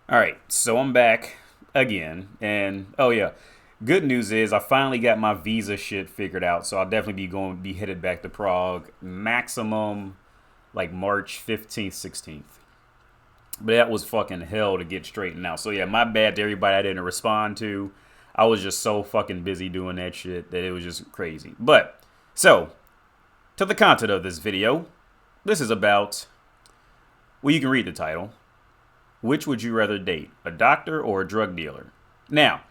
All right, so I'm back again, and oh yeah, good news is I finally got my visa shit figured out, so I'll definitely be headed back to Prague maximum like March 15th, 16th. But that was fucking hell to get straightened out. So yeah, my bad to everybody I didn't respond to. I was just so fucking busy doing that shit that it was just crazy. But so to the content of this video, this is about, well, you can read the title. Which would you rather date, a doctor or a drug dealer? Now,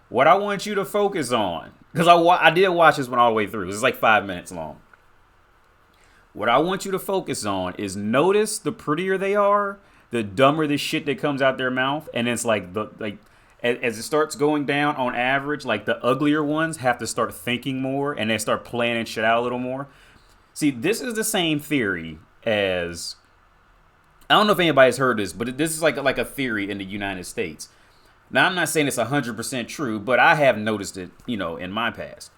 what I want you to focus on, because I did watch this one all the way through. It's like 5 minutes long. What I want you to focus on is notice the prettier they are, the dumber the shit that comes out their mouth, and it's like as it starts going down on average, like the uglier ones have to start thinking more and they start planning shit out a little more. See, this is the same theory as, I don't know if anybody's heard this, but this is like a theory in the United States. Now, I'm not saying it's 100% true, but I have noticed it, in my past.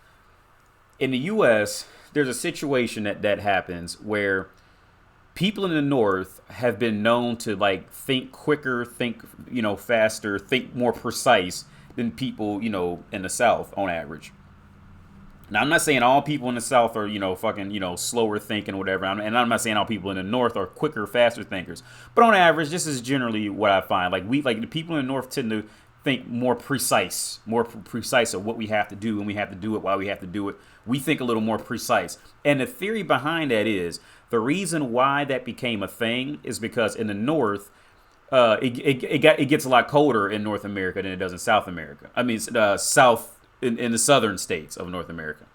In the U.S., there's a situation that happens where people in the North have been known to like think quicker, think, faster, think more precise than people, in the South on average. Now, I'm not saying all people in the South are, fucking, slower thinking or whatever. And I'm not saying all people in the North are quicker, faster thinkers. But on average, this is generally what I find. Like the people in the North tend to think more precise of what we have to do, and we have to do it, why we have to do it. We think a little more precise. And the theory behind that is the reason why that became a thing is because in the North, it gets a lot colder in North America than it does in South America. I mean, South in the southern states of North America.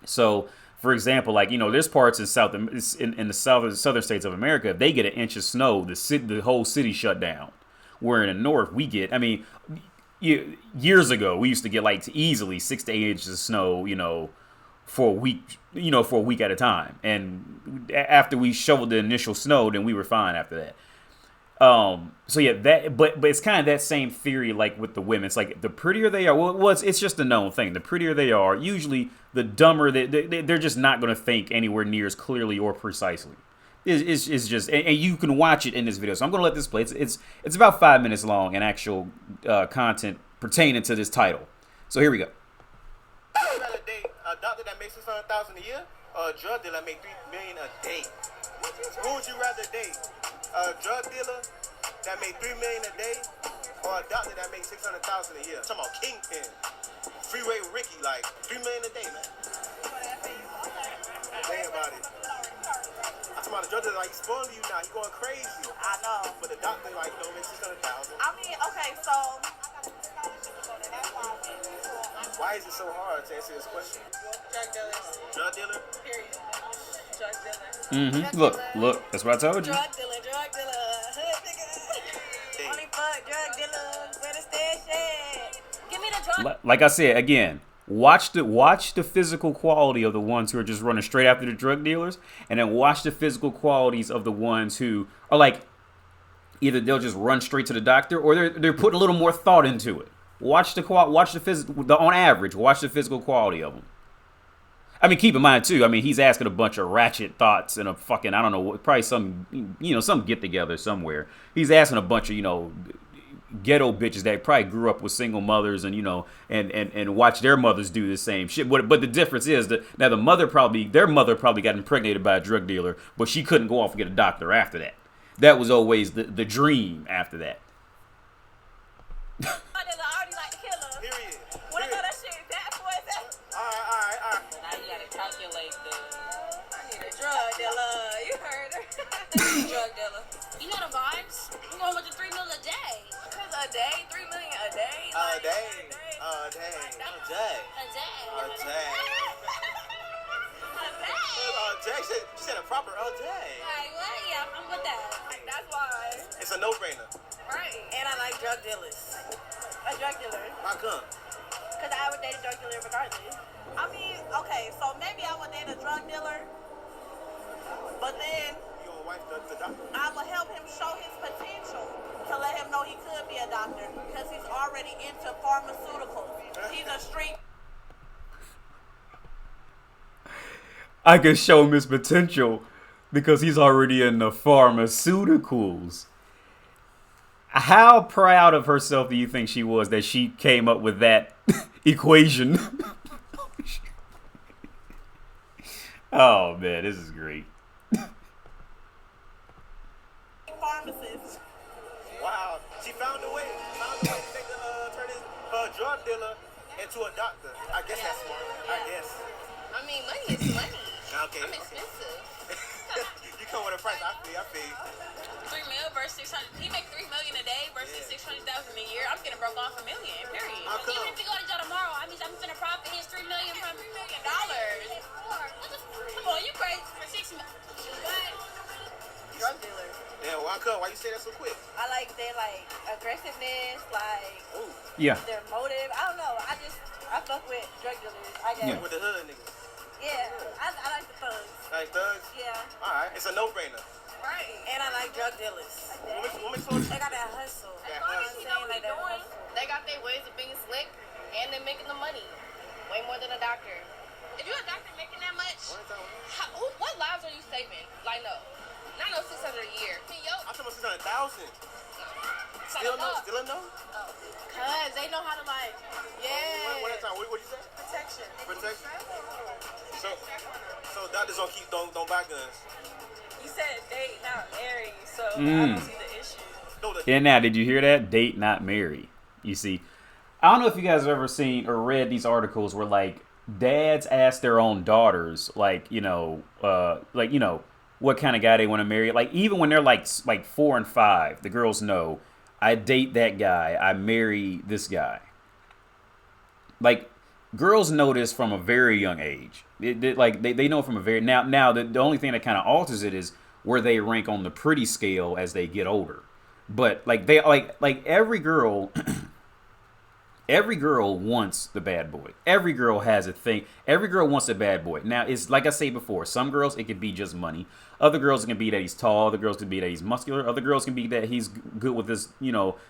So, for example, like there's parts in in the southern states of America. If they get an inch of snow, the whole city shut down. Where in the north we get, I mean, years ago we used to get like easily 6 to 8 inches of snow, for a week, at a time. And after we shoveled the initial snow, then we were fine after that. So yeah, but it's kind of that same theory like with the women. It's like the prettier they are, well it's just a known thing. The prettier they are, usually the dumber they're just not going to think anywhere near as clearly or precisely. It's just, and you can watch it in this video. So I'm going to let this play. It's about 5 minutes long and actual content pertaining to this title. So here we go. Would you rather date a doctor that makes 600,000 a year or a drug dealer that makes 3 million a day? Who would you rather date? A drug dealer that makes 3 million a day or a doctor that makes 600,000 a year? I'm talking about Kingpin, Freeway Ricky, like 3 million a day, man. Think about it. I'm talking about the drug dealer, like he's spoiling you now. He's going crazy. I know. But the doctor, like, makes 600,000. I mean, okay, so Why is it so hard to answer this question? drug dealers, Drug dealer? period. Drug dealer. Mm-hmm. Look, that's what I told you. Drug dealer, hood nigga. Only fuck drug dealers, where the stash at? Give me the drug. Like I said again, watch the physical quality of the ones who are just running straight after the drug dealers, and then watch the physical qualities of the ones who are like either they'll just run straight to the doctor or they're putting a little more thought into it. Watch the physical, on average, watch the physical quality of them. I mean, keep in mind too. I mean, he's asking a bunch of ratchet thoughts and a fucking, I don't know, probably some get together somewhere. He's asking a bunch of ghetto bitches that probably grew up with single mothers and and watch their mothers do the same shit. But the difference is that now their mother probably got impregnated by a drug dealer, but she couldn't go off and get a doctor after that. That was always the dream after that. I already like to kill her. Period. Wanna know that shit? That boy, that. Alright. Now you gotta calculate I need a drug dealer. You heard her. Drug dealer. You know the vibes? I'm going with the 3 mil a day. Cause a day, 3 million a day. A day. A day. She said a proper a day. Like, what? Yeah, I'm with that. That's why. It's a no-brainer. Right. And I like drug dealers. A drug dealer. How come? Cause I would date a drug dealer regardless. I mean, okay, so maybe I would date a drug dealer, but then You gonna wife the doctor? I would help him show his potential to let him know he could be a doctor because he's already into pharmaceuticals. He's a street. I can show him his potential because he's already in the pharmaceuticals. How proud of herself do you think she was that she came up with that equation? Oh man, this is great. Pharmacist. Wow, she found a way. Found a way to make turn her drug dealer into a doctor. I guess that's smart. I guess. I mean, money is money. Okay. I'm expensive. You come with a price. I feel. 3 mil versus 600. He make 3 million a day versus 600,000 a year. I'm gonna broke off $1 million. Period. How come? Even if we go to jail tomorrow, I mean, I'm gonna profit his $3 million from $3 million. Come on, you crazy for 6 million? Drug dealer. Yeah, why you say that so quick? I like their like aggressiveness, like Ooh, Yeah. their motive. I don't know. I fuck with drug dealers. I guess. Yeah. with the hood niggas. Yeah. I like the thugs. Like thugs? Yeah. Alright, it's a no-brainer. Right. And I like drug dealers. What makes you They got that hustle. That You know what I'm hustle. saying? Like that hustle. They got their ways of being slick, and they're making the money. Way more than a doctor. If you're a doctor making that much, what lives are you saving? Like, no. Not no 600 a year. I'm talking about 600,000. Still no? Cause they know how to like, What at a time? What you say? protection. Protection? So doctors don't buy guns. You said date, not marry, so I Mm. don't see the issue. No, And now, did you hear that? Date, not marry. You see, I don't know if you guys have ever seen or read these articles where like dads ask their own daughters, like what kind of guy they want to marry. Like even when they're like 4 and 5, the girls know I date that guy, I marry this guy. Like girls know this from a very young age. They know from a very now the only thing that kind of alters it is where they rank on the pretty scale as they get older. But like they like every girl every girl wants the bad boy. Every girl has a thing. Every girl wants a bad boy. Now, it's like I said before, some girls, it could be just money. Other girls, it can be that he's tall. Other girls can be that he's muscular. Other girls can be that he's good with this,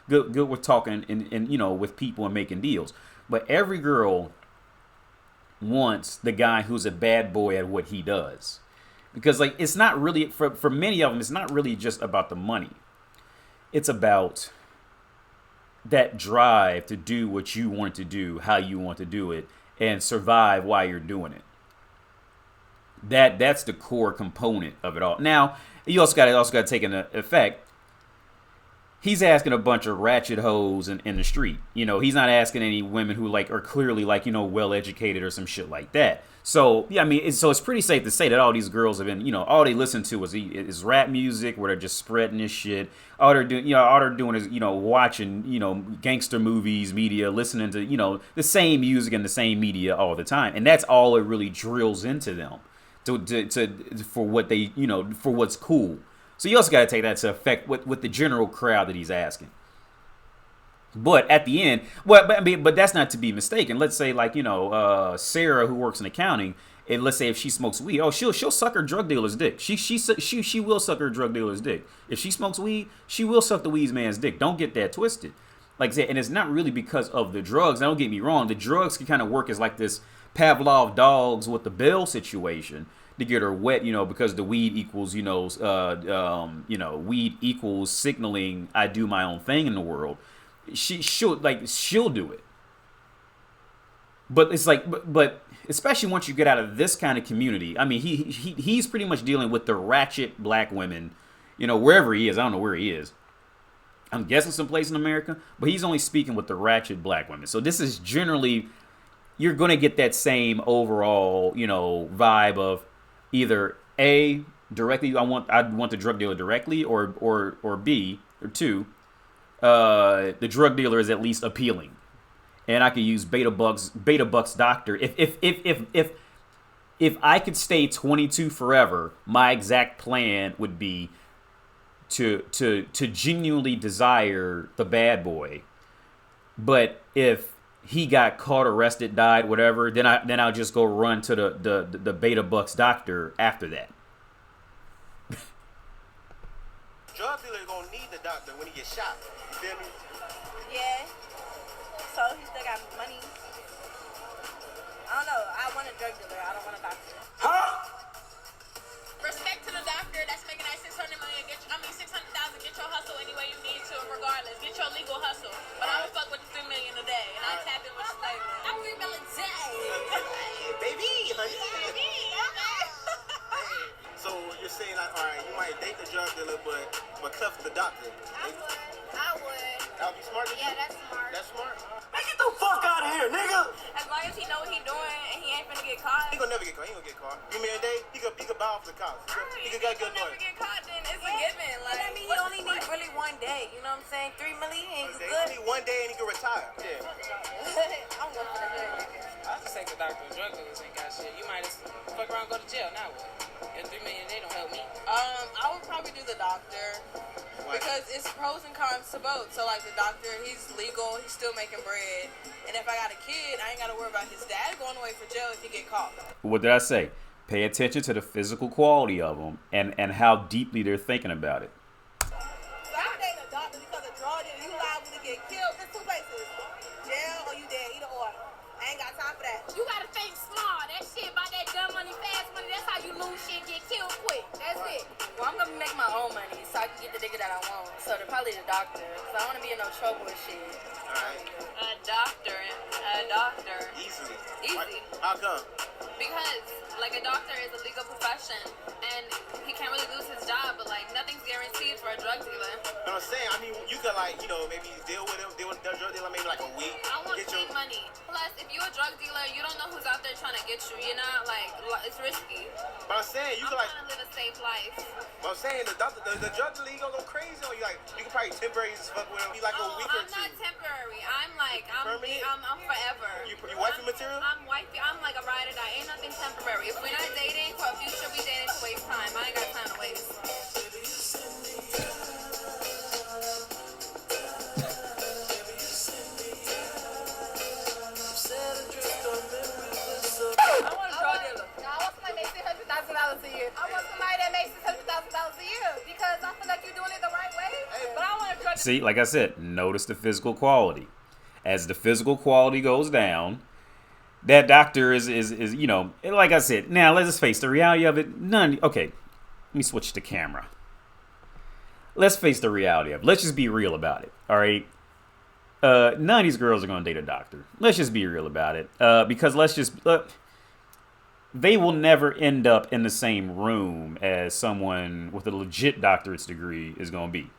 good with talking and with people and making deals. But every girl wants the guy who's a bad boy at what he does. Because, like, it's not really, for many of them, it's not really just about the money. It's about that drive to do what you want to do, how you want to do it, and survive while you're doing it. That's the core component of it all. Now, you also got to take into effect. He's asking a bunch of ratchet hoes in the street. He's not asking any women who like are clearly like well educated or some shit like that. So yeah, I mean, it's pretty safe to say that all these girls have been, all they listen to is rap music where they're just spreading this shit. All they're doing is watching gangster movies, media, listening to the same music and the same media all the time, and that's all it really drills into them for what they for what's cool. So you also got to take that to effect with the general crowd that he's asking. But at the end, but that's not to be mistaken. Let's say like Sarah, who works in accounting, and let's say if she smokes weed, she'll suck her drug dealer's dick. She will suck her drug dealer's dick. If she smokes weed, she will suck the weed man's dick. Don't get that twisted. Like I said, and it's not really because of the drugs. Now, don't get me wrong. The drugs can kind of work as like this Pavlov dogs with the Bill situation to get her wet, because the weed equals, weed equals signaling I do my own thing in the world. She'll do it. But it's like, but especially once you get out of this kind of community, I mean, he's pretty much dealing with the ratchet black women, wherever he is. I don't know where he is. I'm guessing someplace in America, but he's only speaking with the ratchet black women. So this is generally, you're going to get that same overall, vibe of either A, directly, I want the drug dealer directly, or B, or two, the drug dealer is at least appealing. And I could use Beta Buck's doctor. If I could stay 22 forever, my exact plan would be to genuinely desire the bad boy. But if he got caught, arrested, died, whatever, then I'll just go run to the Beta Buck's doctor after that. Drug dealer gonna need the doctor when he gets shot. You feel me? Yeah. So he still got money. I don't know. I want a drug dealer. I don't want a doctor. Respect to the doctor that's making that 600 million. 600,000. Get your hustle any way you need to, regardless. Get your legal hustle. But I don't fuck with the $3 million a day, and I tap in with your slavery. I'm $3 million a day. Hey, baby, honey. So you're saying like, all right, you might date the drug dealer, but cuff the doctor. I would. That would be smart. Yeah, that's smart. That's smart. Man, get the fuck out of here, nigga. As long as he know what he doing and he ain't finna get caught. He gonna never get caught. He gonna get caught. $3 million a day. He could buy off the cops. He could get a good never lawyer. get caught, then it's a given. But Like, I mean, he only needs really one day. You know what I'm saying? $3 million ain't He good. need one day and he can retire. Yeah. I'm going for the hood. I just think the doctor and drug dealers ain't got shit. You might just fuck around and go to jail. Now what? Your $3 million, they don't help me. I would probably do the doctor because it's pros and cons to both. So like the doctor, he's legal, he's still making bread, and if I got a kid, I ain't got to worry about his dad going away for jail if he get caught. What did I say? Pay attention to the physical quality of them and how deeply they're thinking about it. So I'm dating a doctor because of drug dealer. You liable to get killed. There's two places: jail or you dead. Either or. I ain't got time for that. you gotta think small. That shit about that dumb money, fast money, that's how you lose shit, get killed quick. That's it. Well, I'm gonna make my own money so I can get the nigga that I want. So they're probably the doctor, because I don't want to be in no trouble with shit. All right. A doctor. Easily. Easy. How come? Because, like, a doctor is a legal profession, and he can't really lose his job, but, like, nothing's guaranteed for a drug dealer. But I'm saying, I mean, you could like, you know, maybe deal with the drug dealer maybe like a week. I want Get clean money. Plus, if you're a drug dealer, you don't know who's out there trying to get you. You're not, like, it's risky. But I'm saying, you I'm could like, trying to live a safe life. but I'm saying the doctor, the drug dealer, he gonna go crazy on you. Like, you could probably temporarily just fuck with him. Be like a week or I'm two. not temporary. I'm like, I'm forever. You wifey material? I'm wifey. I'm like a ride or die. Ain't nothing temporary. If we're not dating for a future, we dating to waste time. I ain't got time to waste. I want a drug dealer. No, I want somebody that makes $600,000 a year. I want somebody that makes $600,000 a year because I feel like you're doing it the right way. But I want a drug See, like I said, notice the physical quality. As the physical quality goes down, that doctor is you know, like I said, now let's just face the reality of it. Okay, let me switch the camera. Let's face the reality of it. Let's just be real about it, all right? None of these girls are going to date a doctor. Let's just be real about it. Because they will never end up in the same room as someone with a legit doctorate's degree is going to be.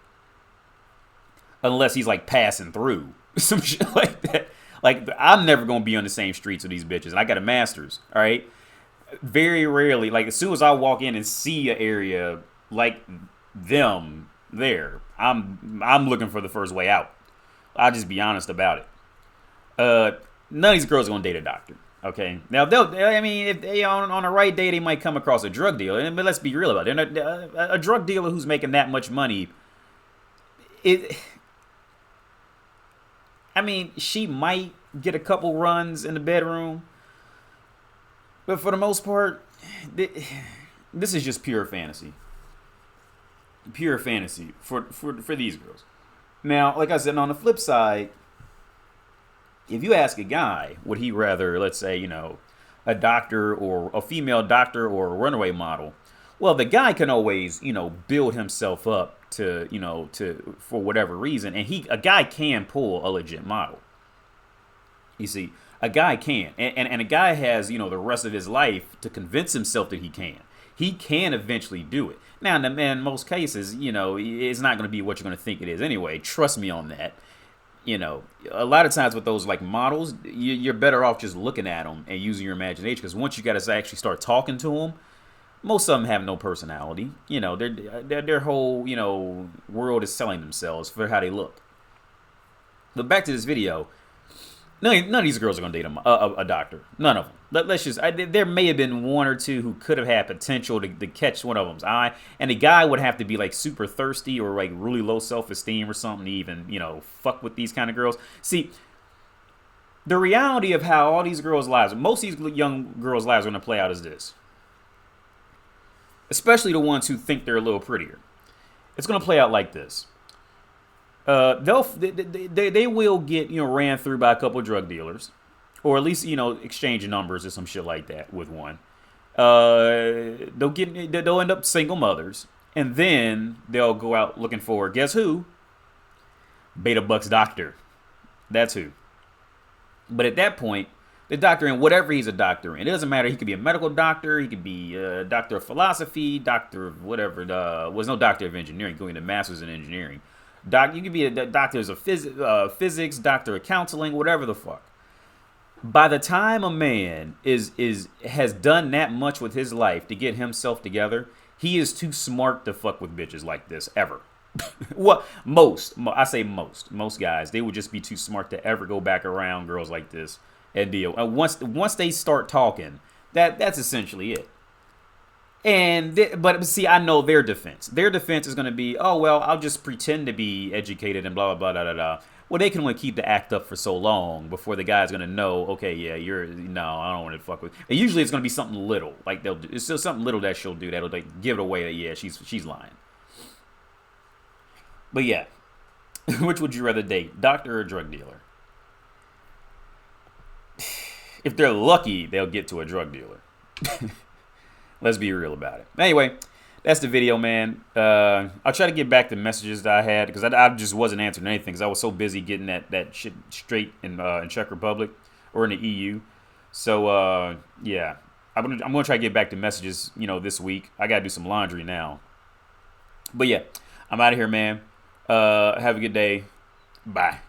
Unless he's like passing through. Some shit like that. Like, I'm never going to be on the same streets with these bitches. And I got a master's, all right? Very rarely, like, as soon as I walk in and see an area like them there, I'm looking for the first way out. I'll just be honest about it. None of these girls are going to date a doctor, okay? Now, if they on a right day, they might come across a drug dealer. But let's be real about it. A drug dealer who's making that much money, she might get a couple runs in the bedroom, but for the most part, this is just pure fantasy. Pure fantasy for these girls. Now, like I said, on the flip side, if you ask a guy, would he rather, let's say, you know, a doctor or a female doctor or a runaway model? Well, the guy can always, you know, build himself up to for whatever reason, and a guy can pull a legit model. You see, a guy can, and a guy has, you know, the rest of his life to convince himself that he can. He can eventually do it. Now, in most cases, you know, it's not going to be what you're going to think it is anyway. Trust me on that. You know, a lot of times with those like models, you're better off just looking at them and using your imagination, because once you got to actually start talking to them, most of them have no personality. You know, their whole, you know, world is selling themselves for how they look. But back to this video, none of these girls are going to date a doctor. None of them. Let's just, there may have been one or two who could have had potential to catch one of them's eye, and the guy would have to be like super thirsty or like really low self-esteem or something to even, you know, fuck with these kind of girls. See, the reality of how all these girls' lives, most of these young girls' lives are going to play out is this. Especially the ones who think they're a little prettier. It's going to play out like this. They will get, you know, ran through by a couple of drug dealers, or at least, you know, exchange numbers or some shit like that with one. They'll end up single mothers, and then they'll go out looking for, guess who? Beta Buck's doctor. That's who. But at that point, the doctor in whatever he's a doctor in, it doesn't matter. He could be a medical doctor. He could be a doctor of philosophy, doctor of whatever. Was no doctor of engineering, going to masters in engineering. You could be a doctor of physics, doctor of counseling, whatever the fuck. By the time a man has done that much with his life to get himself together, he is too smart to fuck with bitches like this ever. Well, most guys, they would just be too smart to ever go back around girls like this and deal. And once they start talking, that's essentially it. But see, I know their defense. Their defense is going to be, oh well, I'll just pretend to be educated and blah blah blah da da da. Well, they can only keep the act up for so long before the guy's gonna know. Okay, yeah, no, I don't want to fuck with. And usually, it's gonna be something little, like it's still something little that she'll do that'll like give it away that yeah, she's lying. But yeah, which would you rather date, doctor or drug dealer? If they're lucky, they'll get to a drug dealer. Let's be real about it. Anyway, that's the video, man. I'll try to get back to messages that I had because I just wasn't answering anything because I was so busy getting that shit straight in Czech Republic or in the EU. So yeah, I'm gonna try to get back to messages, this week. I gotta do some laundry now. But yeah, I'm out of here, man. Have a good day. Bye.